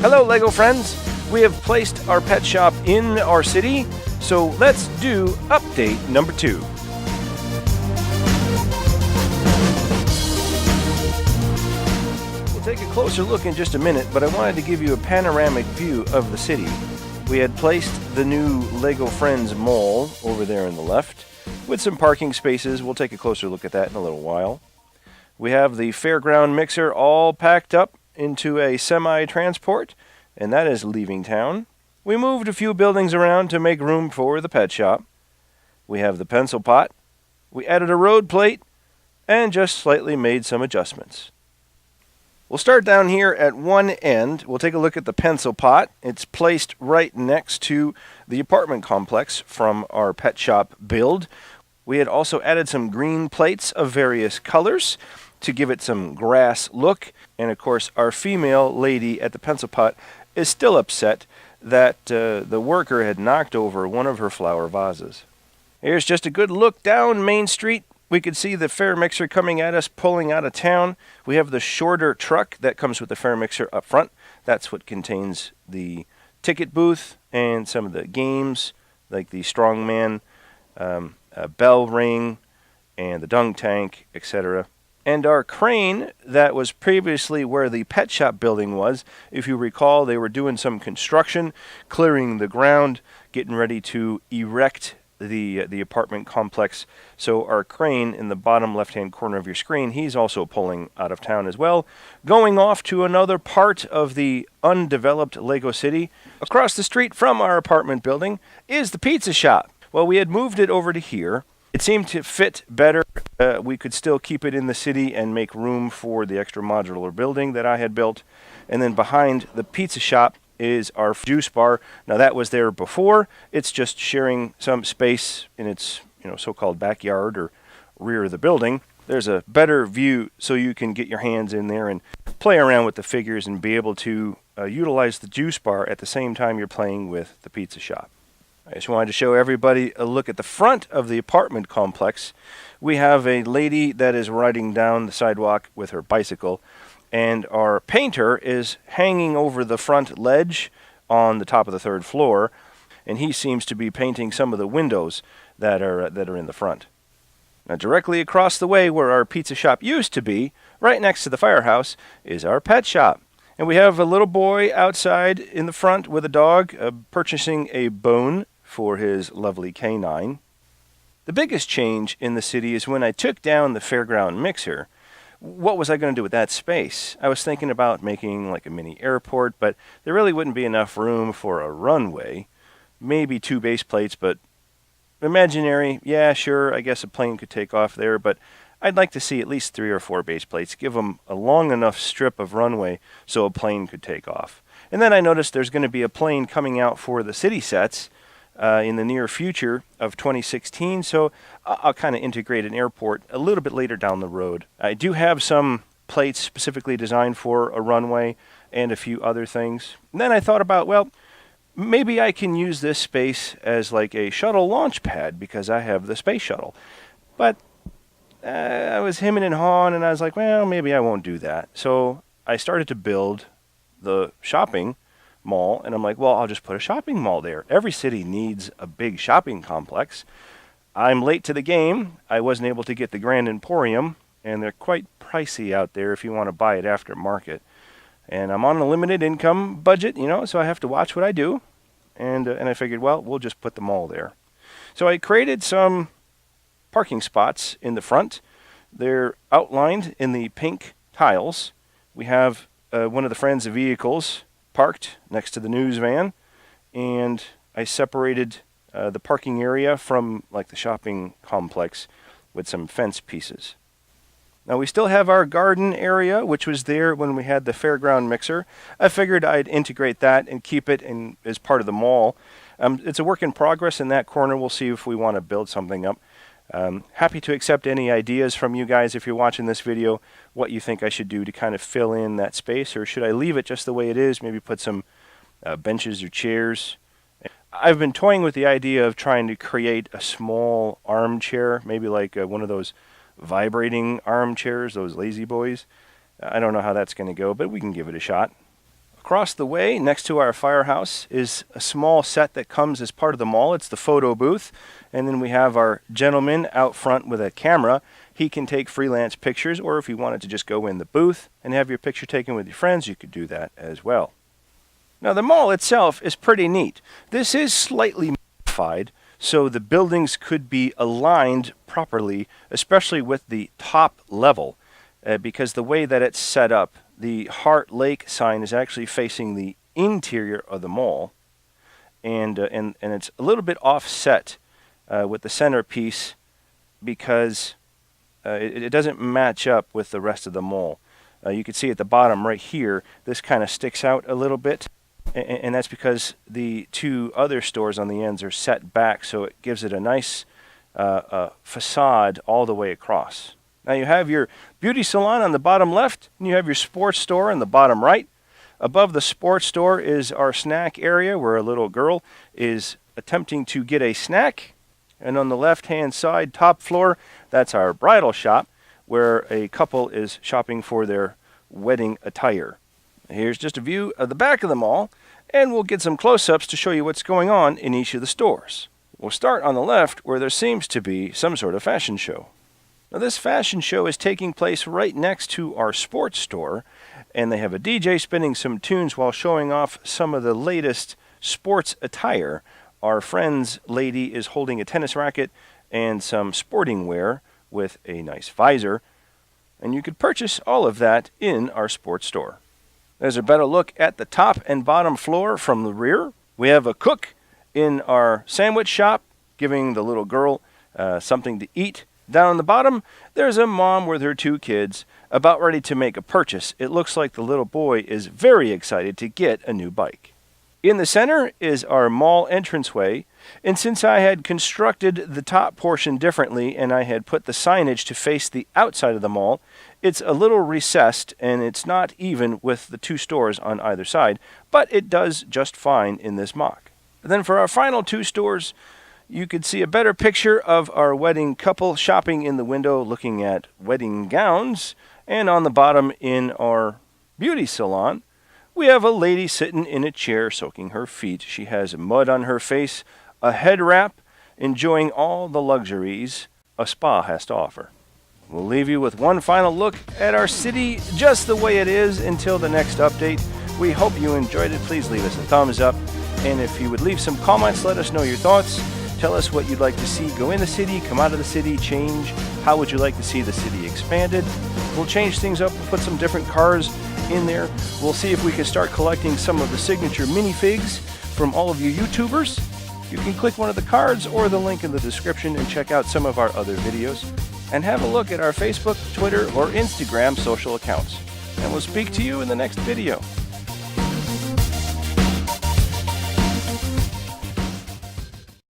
Hello, LEGO friends! We have placed our pet shop in our city, so let's do update number 2. We'll take a closer look in just a minute, but I wanted to give you a panoramic view of the city. We had placed the new LEGO Friends Mall over there on the left, with some parking spaces. We'll take a closer look at that in a little while. We have the fairground mixer all packed up into a semi-transport, and that is leaving town. We moved a few buildings around to make room for the pet shop. We have the pencil pot. We added a road plate, and just slightly made some adjustments. We'll start down here at one end. We'll take a look at the pencil pot. It's placed right next to the apartment complex from our pet shop build. We had also added some green plates of various colors to give it some grass look. And of course, our female lady at the pencil pot is still upset that the worker had knocked over one of her flower vases. Here's just a good look down Main Street. We could see the fair mixer coming at us, pulling out of town. We have the shorter truck that comes with the fair mixer up front. That's what contains the ticket booth and some of the games, like the strongman, bell ring, and the dung tank, etc. And our crane that was previously where the pet shop building was, if you recall, they were doing some construction, clearing the ground, getting ready to erect the apartment complex. So our crane in the bottom left-hand corner of your screen, he's also pulling out of town as well, going off to another part of the undeveloped LEGO City. Across the street from our apartment building is the pizza shop. Well, we had moved it over to here. It seemed to fit better. We could still keep it in the city and make room for the extra modular building that I had built. And then behind the pizza shop is our juice bar. Now that was there before. It's just sharing some space in its so-called backyard or rear of the building. There's a better view so you can get your hands in there and play around with the figures and be able to utilize the juice bar at the same time you're playing with the pizza shop. I just wanted to show everybody a look at the front of the apartment complex. We have a lady that is riding down the sidewalk with her bicycle, and our painter is hanging over the front ledge on the top of the 3rd floor, and he seems to be painting some of the windows that are in the front. Now, directly across the way where our pizza shop used to be, right next to the firehouse, is our pet shop. And we have a little boy outside in the front with a dog purchasing a bone for his lovely canine. The biggest change in the city is when I took down the fairground mixer. What was I going to do with that space? I was thinking about making like a mini airport, but there really wouldn't be enough room for a runway. Maybe 2 base plates, but imaginary, yeah, sure, I guess a plane could take off there, but I'd like to see at least 3 or 4 base plates, give them a long enough strip of runway so a plane could take off. And then I noticed there's going to be a plane coming out for the city sets in the near future of 2016, so I'll kind of integrate an airport a little bit later down the road. I do have some plates specifically designed for a runway and a few other things. And then I thought about, well, maybe I can use this space as like a shuttle launch pad because I have the space shuttle. But I was hemming and hawing, and I was like, well, maybe I won't do that. So I started to build the shopping mall, and I'm like, well, I'll just put a shopping mall there. Every city needs a big shopping complex. I'm late to the game. I wasn't able to get the Grand Emporium, and they're quite pricey out there if you want to buy it after market. And I'm on a limited income budget, so I have to watch what I do. And I figured, well, we'll just put the mall there. So I created some parking spots in the front. They're outlined in the pink tiles. We have one of the Friends vehicles parked next to the news van, and I separated the parking area from like the shopping complex with some fence pieces. Now we still have our garden area, which was there when we had the fairground mixer. I figured I'd integrate that and keep it as part of the mall. It's a work in progress in that corner. We'll see if we want to build something up. Happy to accept any ideas from you guys if you're watching this video, what you think I should do to kind of fill in that space, or should I leave it just the way it is, maybe put some benches or chairs. I've been toying with the idea of trying to create a small armchair, maybe like one of those vibrating armchairs, those lazy boys. I don't know how that's going to go, but we can give it a shot. Across the way, next to our firehouse, is a small set that comes as part of the mall. It's the photo booth. And then we have our gentleman out front with a camera. He can take freelance pictures, or if you wanted to just go in the booth and have your picture taken with your friends, you could do that as well. Now, the mall itself is pretty neat. This is slightly modified, so the buildings could be aligned properly, especially with the top level, because the way that it's set up, the Heart Lake sign is actually facing the interior of the mall, and it's a little bit offset with the centerpiece because it doesn't match up with the rest of the mall. You can see at the bottom right here, this kind of sticks out a little bit, and that's because the two other stores on the ends are set back, so it gives it a nice facade all the way across. Now you have your beauty salon on the bottom left, and you have your sports store on the bottom right. Above the sports store is our snack area where a little girl is attempting to get a snack. And on the left-hand side, top floor, that's our bridal shop where a couple is shopping for their wedding attire. Here's just a view of the back of the mall, and we'll get some close-ups to show you what's going on in each of the stores. We'll start on the left where there seems to be some sort of fashion show. Now, this fashion show is taking place right next to our sports store, and they have a DJ spinning some tunes while showing off some of the latest sports attire. Our friend's lady is holding a tennis racket and some sporting wear with a nice visor, and you could purchase all of that in our sports store. There's a better look at the top and bottom floor from the rear. We have a cook in our sandwich shop giving the little girl something to eat. Down on the bottom, there's a mom with her two kids about ready to make a purchase. It looks like the little boy is very excited to get a new bike. In the center is our mall entranceway, and since I had constructed the top portion differently and I had put the signage to face the outside of the mall, it's a little recessed and it's not even with the two stores on either side, but it does just fine in this mock. And then for our final two stores, you could see a better picture of our wedding couple shopping in the window looking at wedding gowns. And on the bottom in our beauty salon, we have a lady sitting in a chair soaking her feet. She has mud on her face, a head wrap, enjoying all the luxuries a spa has to offer. We'll leave you with one final look at our city just the way it is until the next update. We hope you enjoyed it. Please leave us a thumbs up. And if you would leave some comments, let us know your thoughts. Tell us what you'd like to see go in the city, come out of the city, change. How would you like to see the city expanded? We'll change things up. We'll put some different cars in there. We'll see if we can start collecting some of the signature minifigs from all of you YouTubers. You can click one of the cards or the link in the description and check out some of our other videos. And have a look at our Facebook, Twitter, or Instagram social accounts. And we'll speak to you in the next video.